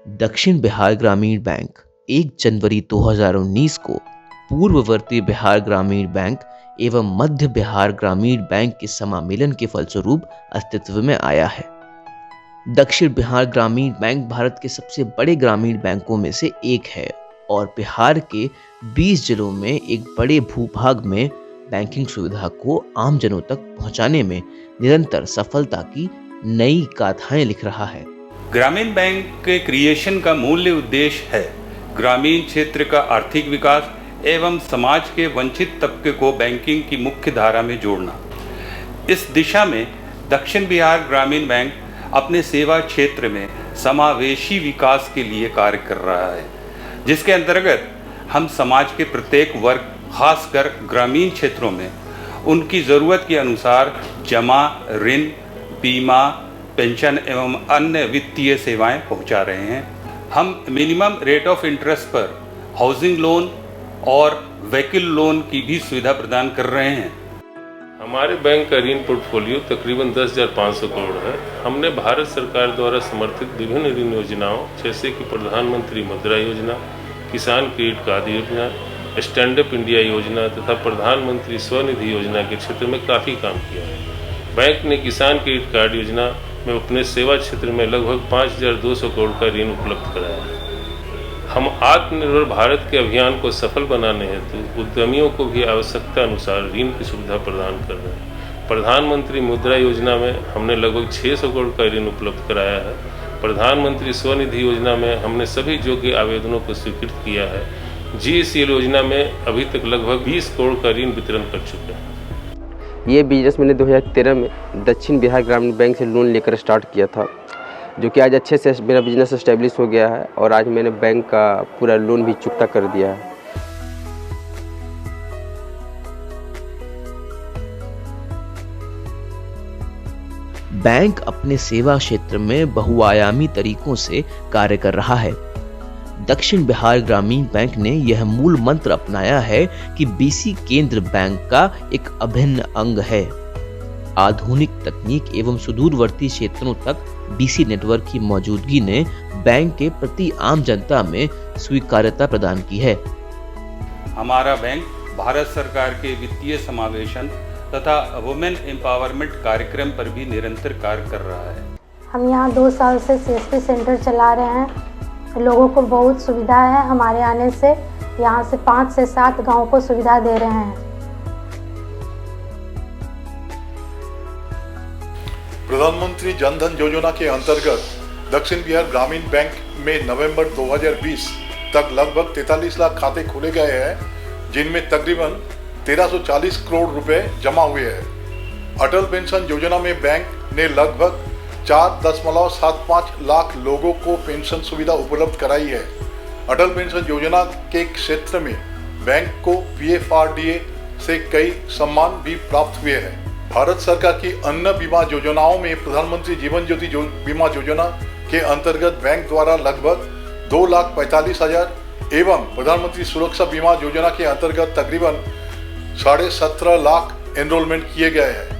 दक्षिण बिहार ग्रामीण बैंक 1 जनवरी 2019 को पूर्ववर्ती बिहार ग्रामीण बैंक एवं मध्य बिहार ग्रामीण बैंक के समामेलन के फलस्वरूप अस्तित्व में आया है। दक्षिण बिहार ग्रामीण बैंक भारत के सबसे बड़े ग्रामीण बैंकों में से एक है और बिहार के 20 जिलों में एक बड़े भूभाग में बैंकिंग सुविधा को आम जनों तक पहुंचाने में निरंतर सफलता की नई गाथाएं लिख रहा है। ग्रामीण बैंक के क्रिएशन का मूल उद्देश्य है ग्रामीण क्षेत्र का आर्थिक विकास एवं समाज के वंचित तबके को बैंकिंग की मुख्य धारा में जोड़ना। इस दिशा में दक्षिण बिहार ग्रामीण बैंक अपने सेवा क्षेत्र में समावेशी विकास के लिए कार्य कर रहा है, जिसके अंतर्गत हम समाज के प्रत्येक वर्ग, खासकर ग्रामीण क्षेत्रों में उनकी ज़रूरत के अनुसार जमा, ऋण, बीमा, पेंशन एवं अन्य वित्तीय सेवाएं पहुंचा रहे हैं। हम मिनिमम रेट ऑफ इंटरेस्ट पर हाउसिंग लोन और व्हीकल लोन की भी सुविधा प्रदान कर रहे हैं। हमारे बैंक का ऋण पोर्टफोलियो तकरीबन 10,500 करोड़ है। हमने भारत सरकार द्वारा समर्थित विभिन्न ऋण योजनाओं जैसे कि प्रधानमंत्री मुद्रा योजना, किसान क्रेडिट कार्ड योजना, स्टैंड अप इंडिया योजना तथा प्रधानमंत्री स्वनिधि योजना के क्षेत्र में काफ़ी काम किया है। बैंक ने किसान क्रेडिट कार्ड योजना में अपने सेवा क्षेत्र में लगभग 5,200 करोड़ का ऋण उपलब्ध कराया है। हम आत्मनिर्भर भारत के अभियान को सफल बनाने हेतु उद्यमियों को भी आवश्यकता अनुसार ऋण की सुविधा प्रदान कर रहे हैं। प्रधानमंत्री मुद्रा योजना में हमने लगभग 600 करोड़ का ऋण उपलब्ध कराया है। प्रधानमंत्री स्वनिधि योजना में हमने सभी योग्य आवेदनों को स्वीकृत किया है। GSL योजना में अभी तक लगभग 20 करोड़ का ऋण वितरण कर चुके हैं। ये बिजनेस मैंने 2013 में दक्षिण बिहार ग्रामीण बैंक से लोन लेकर स्टार्ट किया था, जो कि आज अच्छे से मेरा बिजनेस एस्टेब्लिश हो गया है और आज मैंने बैंक का पूरा लोन भी चुकता कर दिया है। बैंक अपने सेवा क्षेत्र में बहुआयामी तरीकों से कार्य कर रहा है। दक्षिण बिहार ग्रामीण बैंक ने यह मूल मंत्र अपनाया है कि BC केंद्र बैंक का एक अभिन्न अंग है। आधुनिक तकनीक एवं सुदूरवर्ती क्षेत्रों तक BC नेटवर्क की मौजूदगी ने बैंक के प्रति आम जनता में स्वीकार्यता प्रदान की है। हमारा बैंक भारत सरकार के वित्तीय समावेशन तथा वुमेन एम्पावरमेंट कार्यक्रम पर भी निरंतर कार्य कर रहा है। हम यहाँ 2 साल से CSP सेंटर चला रहे हैं। लोगों को बहुत सुविधा है। हमारे आने से यहाँ से 5 से 7 गाँव को सुविधा दे रहे हैं। प्रधानमंत्री जन धन योजना के अंतर्गत दक्षिण बिहार ग्रामीण बैंक में नवंबर 2020 तक लगभग 43 लाख खाते खोले गए हैं, जिनमें तकरीबन 1340 करोड़ रुपए जमा हुए हैं। अटल पेंशन योजना में बैंक ने लगभग 4.75 लाख लोगों को पेंशन सुविधा उपलब्ध कराई है। अटल पेंशन योजना के क्षेत्र में बैंक को PFRDA से कई सम्मान भी प्राप्त हुए हैं। भारत सरकार की अन्य बीमा योजनाओं में प्रधानमंत्री जीवन ज्योति बीमा योजना के अंतर्गत बैंक द्वारा लगभग 2,45,000 एवं प्रधानमंत्री सुरक्षा बीमा योजना के अंतर्गत तकरीबन 17.5 लाख एनरोलमेंट किए गए हैं।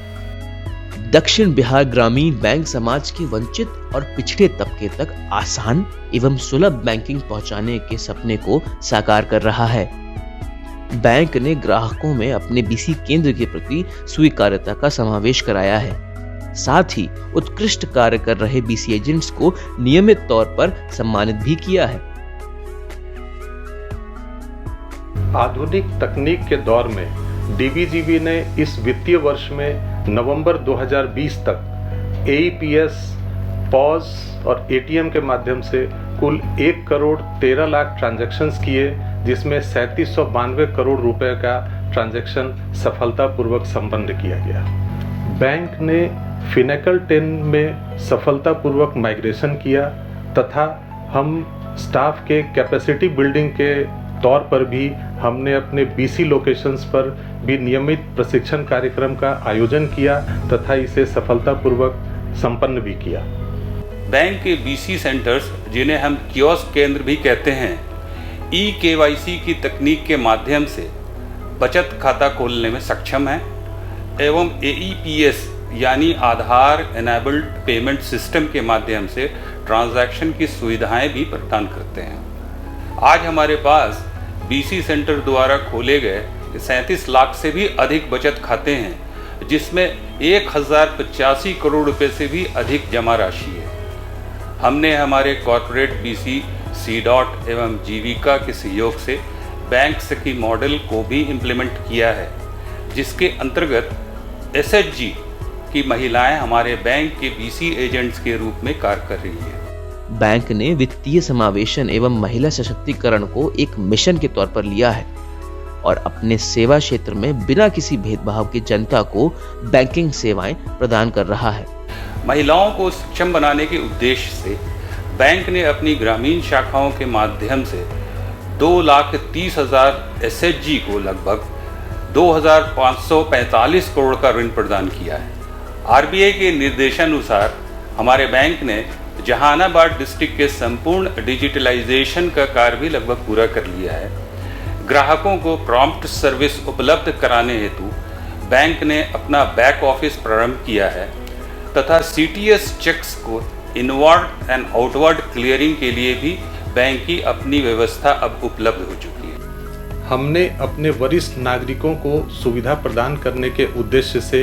दक्षिण बिहार ग्रामीण बैंक समाज के वंचित और पिछड़े तबके तक आसान एवं सुलभ बैंकिंग पहुंचाने के सपने को साकार कर रहा है। बैंक ने ग्राहकों में अपने BC केंद्र के प्रति स्वीकार्यता का समावेश कराया है। साथ ही उत्कृष्ट कार्य कर रहे BC एजेंट्स को नियमित तौर पर सम्मानित भी किया है। आधुनिक तकनीक के दौर में DBGB ने इस वित्तीय वर्ष में नवंबर 2020 तक AEPS, POS और ATM के माध्यम से कुल 1 करोड़ 13 लाख ट्रांजैक्शंस किए, जिसमें 3792 करोड़ रुपए का ट्रांजैक्शन सफलतापूर्वक संपन्न किया गया। बैंक ने फिनेकल 10 में सफलतापूर्वक माइग्रेशन किया तथा हम स्टाफ के कैपेसिटी बिल्डिंग के तौर पर भी हमने अपने BC लोकेशंस पर भी नियमित प्रशिक्षण कार्यक्रम का आयोजन किया तथा इसे सफलतापूर्वक संपन्न भी किया। बैंक के BC सेंटर्स, जिन्हें हम कियोस्क केंद्र भी कहते हैं, eKYC की तकनीक के माध्यम से बचत खाता खोलने में सक्षम है एवं AEPS यानी आधार एनेबल्ड पेमेंट सिस्टम के माध्यम से ट्रांजैक्शन की सुविधाएं भी प्रदान करते हैं। आज हमारे पास बीसी सेंटर द्वारा खोले गए 37 लाख से भी अधिक बचत खाते हैं, जिसमें 1085 करोड़ रुपए से भी अधिक जमा राशि है। हमने हमारे कॉर्पोरेट बीसी, सी.डॉट एवं जीविका के सहयोग से बैंक सखी मॉडल को भी इम्प्लीमेंट किया है, जिसके अंतर्गत एसएचजी की महिलाएं हमारे बैंक के बीसी एजेंट्स के रूप में कार्य कर रही हैं। बैंक ने वित्तीय समावेशन एवं महिला सशक्तिकरण को एक मिशन के तौर पर लिया है और अपने सेवा क्षेत्र में बिना किसी भेदभाव के जनता को बैंकिंग सेवाएं प्रदान कर रहा है। महिलाओं को सक्षम बनाने के उद्देश्य से बैंक ने अपनी ग्रामीण शाखाओं के माध्यम से 2,30,000 एसएचजी को लगभग 2,545 करोड़ का ऋण प्रदान किया है। आरबीआई के निर्देशानुसार हमारे बैंक ने जहानाबाद डिस्ट्रिक्ट के संपूर्ण डिजिटलाइजेशन का कार्य भी लगभग पूरा कर लिया है। ग्राहकों को प्रॉम्प्ट सर्विस उपलब्ध कराने हेतु बैंक ने अपना बैक ऑफिस प्रारंभ किया है तथा सीटीएस चेक्स को इनवर्ड एंड आउटवर्ड क्लियरिंग के लिए भी बैंक की अपनी व्यवस्था अब उपलब्ध हो चुकी है। हमने अपने वरिष्ठ नागरिकों को सुविधा प्रदान करने के उद्देश्य से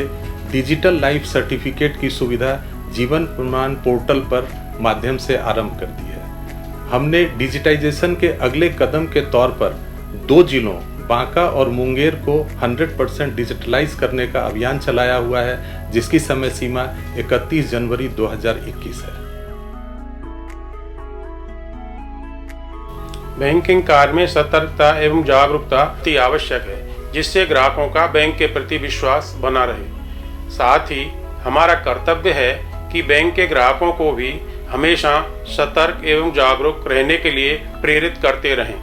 डिजिटल लाइफ सर्टिफिकेट की सुविधा जीवन प्रमाण पोर्टल पर माध्यम से आरंभ कर दी है। हमने डिजिटाइजेशन के अगले कदम के तौर पर 2 जिलों बांका और मुंगेर को 100% डिजिटलाइज करने का अभियान चलाया हुआ है, जिसकी समय सीमा 31 जनवरी 2021 है। बैंकिंग कार्य में सतर्कता एवं जागरूकता अति आवश्यक है, जिससे ग्राहकों का बैंक के प्रति विश्वास बना रहे। साथ ही हमारा कर्तव्य है कि बैंक के ग्राहकों को भी हमेशा सतर्क एवं जागरूक रहने के लिए प्रेरित करते रहें।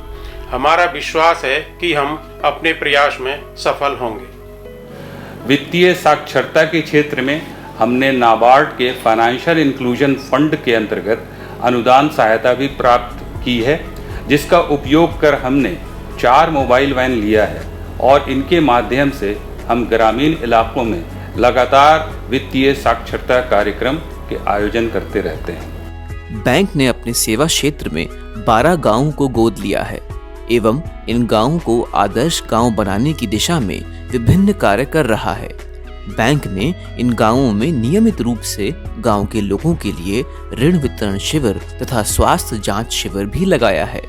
हमारा विश्वास है कि हम अपने प्रयास में सफल होंगे। वित्तीय साक्षरता के क्षेत्र में हमने नाबार्ड के फाइनेंशियल इंक्लूजन फंड के अंतर्गत अनुदान सहायता भी प्राप्त की है, जिसका उपयोग कर हमने 4 मोबाइल वैन लिया है और इनके माध्यम से हम ग्रामीण इलाकों में लगातार वित्तीय साक्षरता कार्यक्रम के आयोजन करते रहते हैं। बैंक ने अपने सेवा क्षेत्र में 12 गांवों को गोद लिया है एवं इन गांवों को आदर्श गांव बनाने की दिशा में विभिन्न कार्य कर रहा है। बैंक ने इन गांवों में नियमित रूप से गांव के लोगों के लिए ऋण वितरण शिविर तथा स्वास्थ्य जांच शिविर भी लगाया है।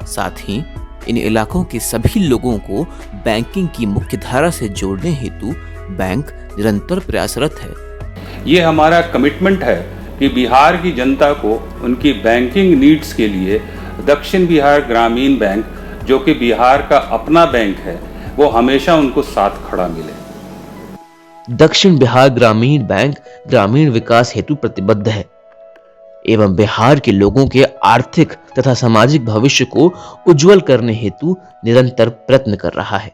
साथ ही इन इलाकों के सभी लोगों को बैंकिंग की मुख्यधारा से जोड़ने हेतु बैंक निरंतर प्रयासरत है। ये हमारा कमिटमेंट है कि बिहार की जनता को उनकी बैंकिंग नीड्स के लिए दक्षिण बिहार ग्रामीण बैंक, जो कि बिहार का अपना बैंक है, वो हमेशा उनको साथ खड़ा मिले। दक्षिण बिहार ग्रामीण बैंक ग्रामीण विकास हेतु प्रतिबद्ध है एवं बिहार के लोगों के आर्थिक तथा सामाजिक भविष्य को उज्जवल करने हेतु निरंतर प्रयत्न कर रहा है।